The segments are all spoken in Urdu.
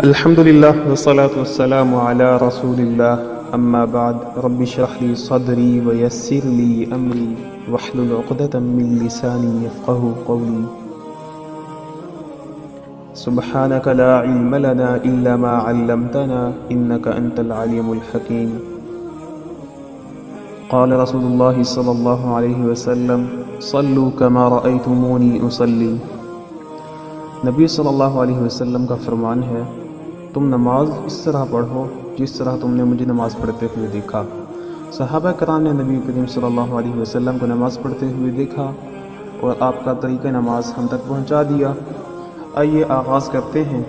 الحمدللہ والصلاة والسلام علی رسول اللہ اما بعد رب اشرح لی صدری ویسر لی امری واحلل عقدۃ من لسانی یفقہوا قولی سبحانک لا علم لنا الا ما علمتنا انک انت العلیم الحکیم قال رسول اللہ صلی اللہ علیہ وسلم صلوا کما رأیتمونی اصلی۔ نبی صلی اللہ علیہ وسلم کا فرمان ہے، تم نماز اس طرح پڑھو جس طرح تم نے مجھے نماز پڑھتے ہوئے دیکھا۔ صحابہ کرام نے نبی کریم صلی اللہ علیہ وسلم کو نماز پڑھتے ہوئے دیکھا اور آپ کا طریقہ نماز ہم تک پہنچا دیا۔ آئیے آغاز کرتے ہیں۔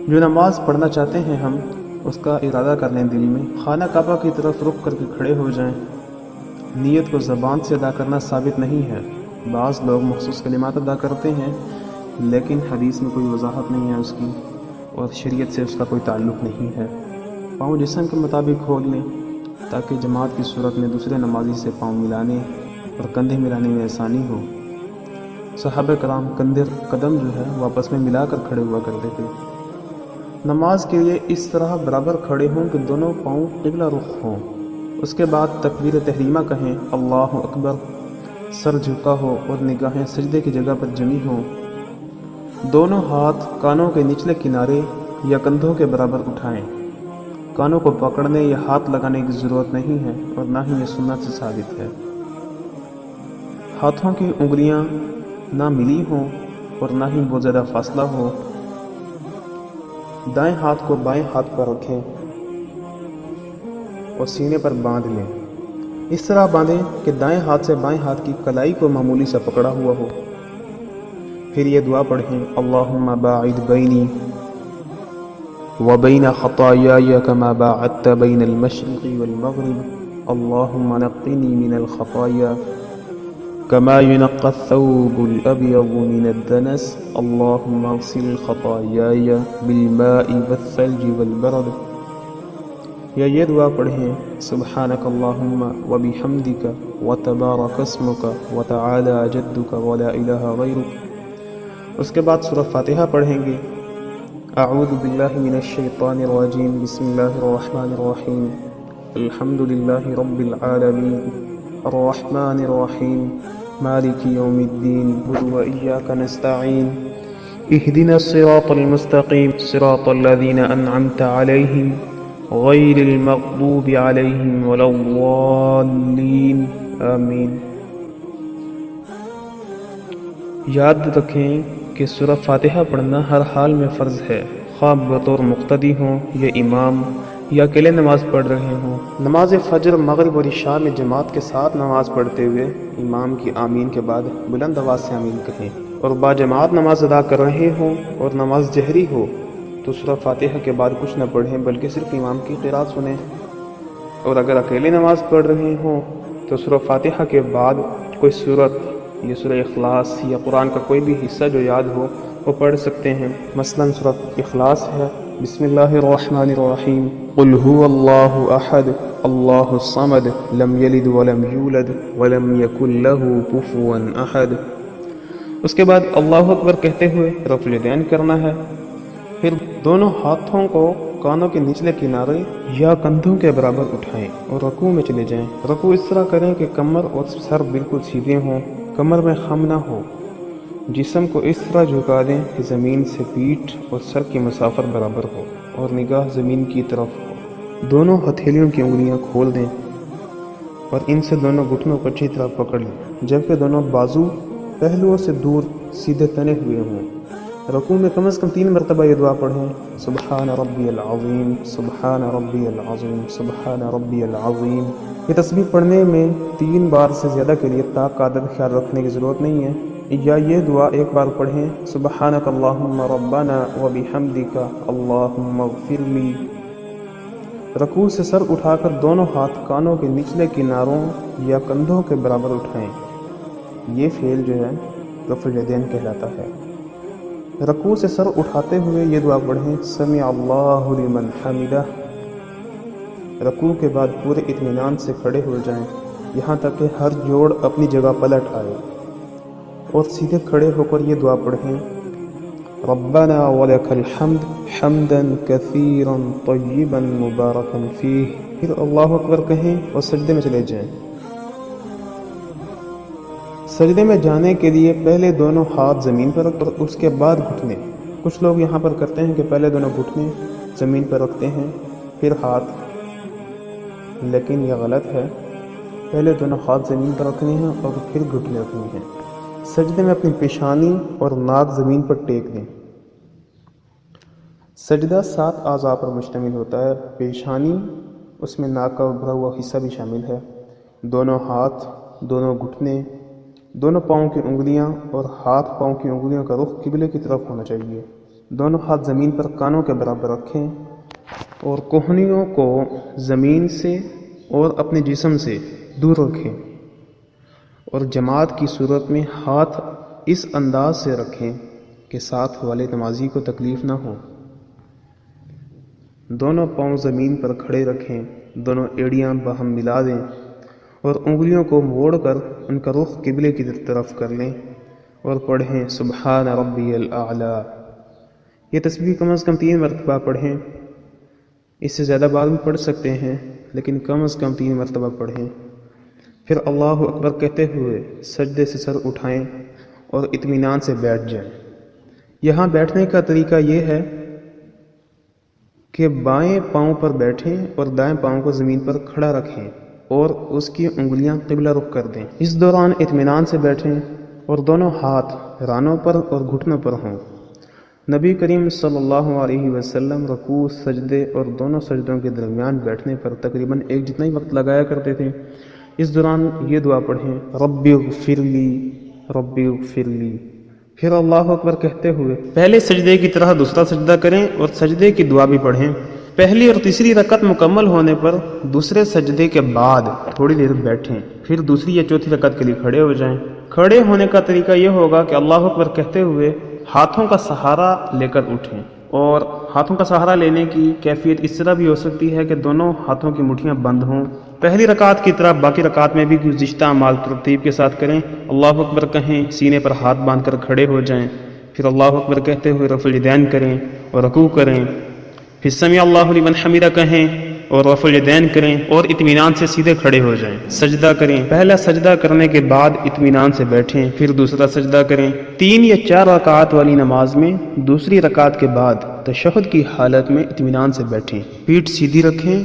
جو نماز پڑھنا چاہتے ہیں ہم اس کا ارادہ کر لیں دل میں، خانہ کعبہ کی طرف رخ کر کے کھڑے ہو جائیں۔ نیت کو زبان سے ادا کرنا ثابت نہیں ہے، بعض لوگ مخصوص کلمات ادا کرتے ہیں لیکن حدیث میں کوئی وضاحت نہیں ہے اس کی، اور شریعت سے اس کا کوئی تعلق نہیں ہے۔ پاؤں جسم کے مطابق کھول لیں تاکہ جماعت کی صورت میں دوسرے نمازی سے پاؤں ملانے اور کندھے ملانے میں آسانی ہو۔ صحابہ کرام قدم جو ہے وہ آپس میں ملا کر کھڑے ہوا کرتے تھے۔ نماز کے لیے اس طرح برابر کھڑے ہوں کہ دونوں پاؤں قبلہ رخ ہوں۔ اس کے بعد تکبیر تحریمہ کہیں، اللہ اکبر، سر جھکا ہو اور نگاہیں سجدے کی جگہ پر جمی ہوں۔ دونوں ہاتھ کانوں کے نچلے کنارے یا کندھوں کے برابر اٹھائیں۔ کانوں کو پکڑنے یا ہاتھ لگانے کی ضرورت نہیں ہے اور نہ ہی یہ سنت سے ثابت ہے۔ ہاتھوں کی انگلیاں نہ ملی ہوں اور نہ ہی بہت زیادہ فاصلہ ہو۔ دائیں ہاتھ کو بائیں ہاتھ پر رکھیں اور سینے پر باندھ لیں۔ اس طرح باندھیں کہ دائیں ہاتھ سے بائیں ہاتھ کی کلائی کو معمولی سا پکڑا ہوا ہو۔ پھر یہ دعا پڑھیں، اللہم باعد بینی وبین خطایای کما باعدت بین المشرق والمغرب اللہم نقنی من الخطایا کما ينقى الثوب الابیض من الدنس اللہم اغسل خطایای بالماء والثلج والبرد۔ یا یہ دعا پڑھیں، سبحانک اللہم وبحمدک وتبارک اسمک وتعالی جدک ولا الہ غیرک۔ اس کے بعد سورہ فاتحہ پڑھیں گے۔ اعوذ باللہ من الشیطان الرجیم، بسم اللہ الرحمن الرحیم، الحمد للہ رب العالمین، الرحمن الرحیم، مالک یوم الدین، نعبد وإیاک نستعین، اہدنا الصراط المستقیم، صراط الذین انعمت علیہم غیر المغضوب علیہم ولا الضالین، آمین۔ یاد رکھیں کہ سورہ فاتحہ پڑھنا ہر حال میں فرض ہے، خواہ بطور مقتدی ہوں یا امام یا اکیلے نماز پڑھ رہے ہوں۔ نماز فجر، مغرب اور عشاء میں جماعت کے ساتھ نماز پڑھتے ہوئے امام کی آمین کے بعد بلند آواز سے آمین کہیں، اور با جماعت نماز ادا کر رہے ہوں اور نماز جہری ہو تو سورہ فاتحہ کے بعد کچھ نہ پڑھیں بلکہ صرف امام کی قرات سنیں، اور اگر اکیلے نماز پڑھ رہے ہوں تو سورہ فاتحہ کے بعد کوئی سورت یا سورہ اخلاص یا قرآن کا کوئی بھی حصہ جو یاد ہو وہ پڑھ سکتے ہیں۔ مثلاً سورہ اخلاص ہے، بسم اللہ الرحمن الرحیم، قل هو اللہ احد اللہ الصمد لم یلد ولم یولد ولم یکن له کفوا احد۔ اس کے بعد اللہ اکبر کہتے ہوئے رفع الیدین کرنا ہے۔ پھر دونوں ہاتھوں کو کانوں کے نچلے کنارے یا کندھوں کے برابر اٹھائیں اور رکوع میں چلے جائیں۔ رکوع اس طرح کریں کہ کمر اور سر بالکل سیدھے ہوں، کمر میں خم نہ ہو۔ جسم کو اس طرح جھکا دیں کہ زمین سے پیٹھ اور سر کی مسافت برابر ہو اور نگاہ زمین کی طرف ہو۔ دونوں ہتھیلیوں کی انگلیاں کھول دیں اور ان سے دونوں گھٹنوں کو اچھی طرح پکڑ لیں، جبکہ دونوں بازو پہلوؤں سے دور سیدھے تنے ہوئے ہوں۔ رکوع میں کم از کم 3 مرتبہ یہ دعا پڑھیں، سبحان ربی العظیم، سبحان ربی العظیم، سبحان ربی العظیم۔ یہ تسبیح پڑھنے میں 3 بار سے زیادہ کے لیے طاق کا عدد خیال رکھنے کی ضرورت نہیں ہے، یا یہ دعا ایک بار پڑھیں، سبحانک اللہم ربنا وبحمدک اللہم اغفر لی۔ رکوع سے سر اٹھا کر دونوں ہاتھ کانوں کے نچلے کناروں یا کندھوں کے برابر اٹھائیں۔ یہ فعل جو ہے رفع الیدین کہلاتا ہے۔ رکوع سے سر اٹھاتے ہوئے یہ دعا پڑھیں، سمع اللہ لمن حمدہ۔ رکوع کے بعد پورے اطمینان سے کھڑے ہو جائیں یہاں تک کہ ہر جوڑ اپنی جگہ پلٹ آئے، اور سیدھے کھڑے ہو کر یہ دعا پڑھیں، ربنا ولک الحمد حمدا کثیرا طیبا مبارکا فیہ. پھر اللہ اکبر کہیں اور سجدے میں چلے جائیں. سجدے میں جانے کے لیے پہلے دونوں ہاتھ زمین پر رکھ اور اس کے بعد گھٹنے. کچھ لوگ یہاں پر کرتے ہیں کہ پہلے دونوں گھٹنے زمین پر رکھتے ہیں پھر ہاتھ، لیکن یہ غلط ہے. پہلے دونوں ہاتھ زمین پر رکھنے ہیں اور پھر گھٹنے رکھنے ہیں. سجدے میں اپنی پیشانی اور ناک زمین پر ٹیک دیں. سجدہ 7 اعضاء پر مشتمل ہوتا ہے. پیشانی، اس میں ناک کا ابھرا ہوا حصہ بھی شامل ہے، دونوں ہاتھ، دونوں گھٹنے، دونوں پاؤں کی انگلیاں اور ہاتھ پاؤں کی انگلیوں کا رخ قبلے کی طرف ہونا چاہیے. دونوں ہاتھ زمین پر کانوں کے برابر رکھیں اور کوہنیوں کو زمین سے اور اپنے جسم سے دور رکھیں اور جماعت کی صورت میں ہاتھ اس انداز سے رکھیں کہ ساتھ والے نمازی کو تکلیف نہ ہو. دونوں پاؤں زمین پر کھڑے رکھیں، دونوں ایڑیاں باہم ملا دیں اور انگلیوں کو موڑ کر ان کا رخ قبلے کی طرف کر لیں اور پڑھیں سبحان ربی الاعلی. یہ تسبیح کم از کم 3 مرتبہ پڑھیں. اس سے زیادہ بعد میں پڑھ سکتے ہیں لیکن کم از کم 3 مرتبہ پڑھیں. پھر اللہ اکبر کہتے ہوئے سجدے سے سر اٹھائیں اور اطمینان سے بیٹھ جائیں. یہاں بیٹھنے کا طریقہ یہ ہے کہ بائیں پاؤں پر بیٹھیں اور دائیں پاؤں کو زمین پر کھڑا رکھیں اور اس کی انگلیاں قبلہ رخ کر دیں. اس دوران اطمینان سے بیٹھیں اور دونوں ہاتھ رانوں پر اور گھٹنوں پر ہوں. نبی کریم صلی اللہ علیہ وسلم رکوع، سجدے اور دونوں سجدوں کے درمیان بیٹھنے پر تقریباً ایک جتنا ہی وقت لگایا کرتے تھے. اس دوران یہ دعا پڑھیں ربی اغفر لی ربی اغفر لی. پھر اللہ اکبر کہتے ہوئے پہلے سجدے کی طرح دوسرا سجدہ کریں اور سجدے کی دعا بھی پڑھیں. پہلی اور تیسری رکعت مکمل ہونے پر دوسرے سجدے کے بعد تھوڑی دیر بیٹھیں، پھر دوسری یا چوتھی رکعت کے لیے کھڑے ہو جائیں. کھڑے ہونے کا طریقہ یہ ہوگا کہ اللہ اکبر کہتے ہوئے ہاتھوں کا سہارا لے کر اٹھیں. اور ہاتھوں کا سہارا لینے کی کیفیت اس طرح بھی ہو سکتی ہے کہ دونوں ہاتھوں کی مٹھیاں بند ہوں. پہلی رکعت کی طرح باقی رکعت میں بھی گزشتہ اعمال ترتیب کے ساتھ کریں. اللہ اکبر کہیں، سینے پر ہاتھ باندھ کر کھڑے ہو جائیں. پھر اللہ اکبر کہتے ہوئے رفع الیدین کریں اور رکوع کریں. پھر سمیع اللہ لمن حمدہ کہیں اور رفع الیدین کریں اور اطمینان سے سیدھے کھڑے ہو جائیں. سجدہ کریں. پہلا سجدہ کرنے کے بعد اطمینان سے بیٹھیں، پھر دوسرا سجدہ کریں. 3 یا 4 رکعات والی نماز میں دوسری رکعت کے بعد تشہد کی حالت میں اطمینان سے بیٹھیں. پیٹھ سیدھی رکھیں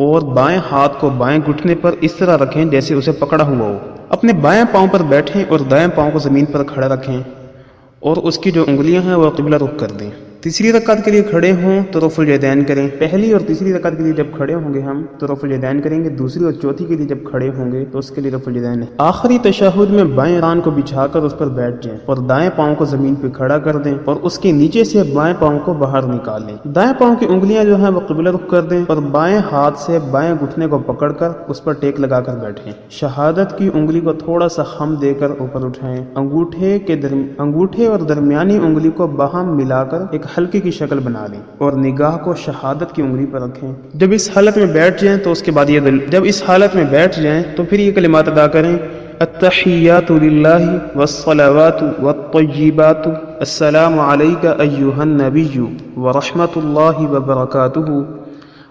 اور بائیں ہاتھ کو بائیں گھٹنے پر اس طرح رکھیں جیسے اسے پکڑا ہوا ہو. اپنے بائیں پاؤں پر بیٹھیں اور دائیں پاؤں کو زمین پر کھڑا رکھیں اور اس کی جو انگلیاں ہیں وہ قبلہ رخ کر دیں. تیسری رکعت کے لیے کھڑے ہوں تو رفع الیدین کریں. پہلی اور تیسری رکعت کے لیے جب کھڑے ہوں گے ہم تو رفع الیدین کریں گے. دوسری اور چوتھی کے لیے جب کھڑے ہوں گے تو اس کے لیے رفع الیدین ہے. آخری تشہد میں بائیں کان کو بچھا کر اس پر بیٹھ جائیں اور دائیں پاؤں کو زمین پہ کھڑا کر دیں اور اس کے نیچے سے بائیں پاؤں کو باہر نکال لیں. دائیں پاؤں کی انگلیاں جو ہیں وہ قبلہ رخ کر دیں اور بائیں ہاتھ سے بائیں گھٹنے کو پکڑ کر اس پر ٹیک لگا کر بیٹھیں. شہادت کی انگلی کو تھوڑا سا خم دے کر اوپر اٹھائیں. انگوٹھے اور درمیانی انگلی کو باہم ملا کر ایک حلقے کی شکل بنا لیں اور نگاہ کو شہادت کی انگلی پر رکھیں. جب اس حالت میں بیٹھ جائیں تو اس کے بعد پھر یہ کلمات ادا کریں التحیات للہ والصلوات والطیبات السلام علیک ایہا النبی ورحمۃ اللہ وبرکاتہ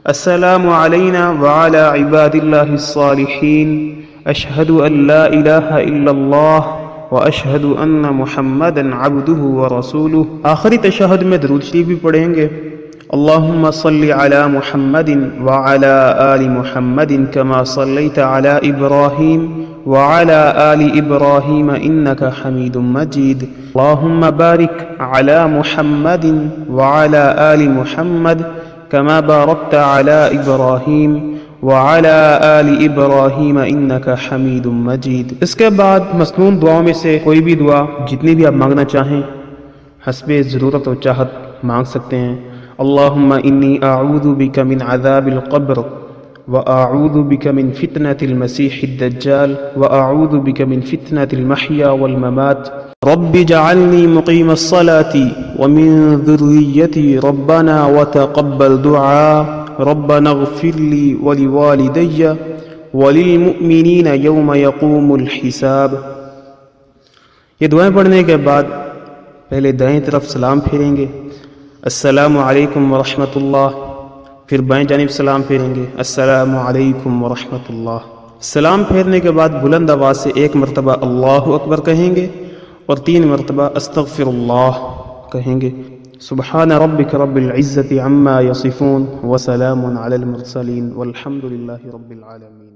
السلام علینا وعلی عباد اللہ الصالحین اشہد ان لا الہ الا اللہ واشہد ان محمدا عبدہ ورسولہ. آخری تشہد میں درود شریف بھی پڑھیں گے. اللہم صلی علی محمد وعلی آل محمد کما صلیت علی ابراہیم وعلی آل ابراہیم انکا حمید مجید. اللہم بارک علی محمد وعلی آل محمد کما بارکت علی ابراہیم وعلى آل ابراہیم انک حمید مجید. اس کے بعد مسنون دعاؤں میں سے کوئی بھی دعا جتنی بھی آپ مانگنا چاہیں حسب ضرورت و چاہت مانگ سکتے ہیں. اللہم انی اعوذ بک من عذاب القبر واعوذ بک من فتنة المسیح الدجال واعوذ بک من فتنة المحیا والممات. رب اجعلنی مقیم الصلاة ومن ذریتی ربنا وتقبل دعاء ربنا اغفر لي ولوالدي وللمؤمنين يوم يقوم الحساب. یہ دعائیں پڑھنے کے بعد پہلے دائیں طرف سلام پھیریں گے، السلام علیکم ورحمۃ اللہ، پھر بائیں جانب سلام پھیریں گے، السلام علیکم ورحمۃ اللہ۔ سلام پھیرنے کے بعد بلند آواز سے 1 مرتبہ اللہ اکبر کہیں گے اور 3 مرتبہ استغفر اللہ کہیں گے۔ سبحان ربک رب العزت عما یصفون وسلام علی المرسلین والحمد للہ رب العالمین۔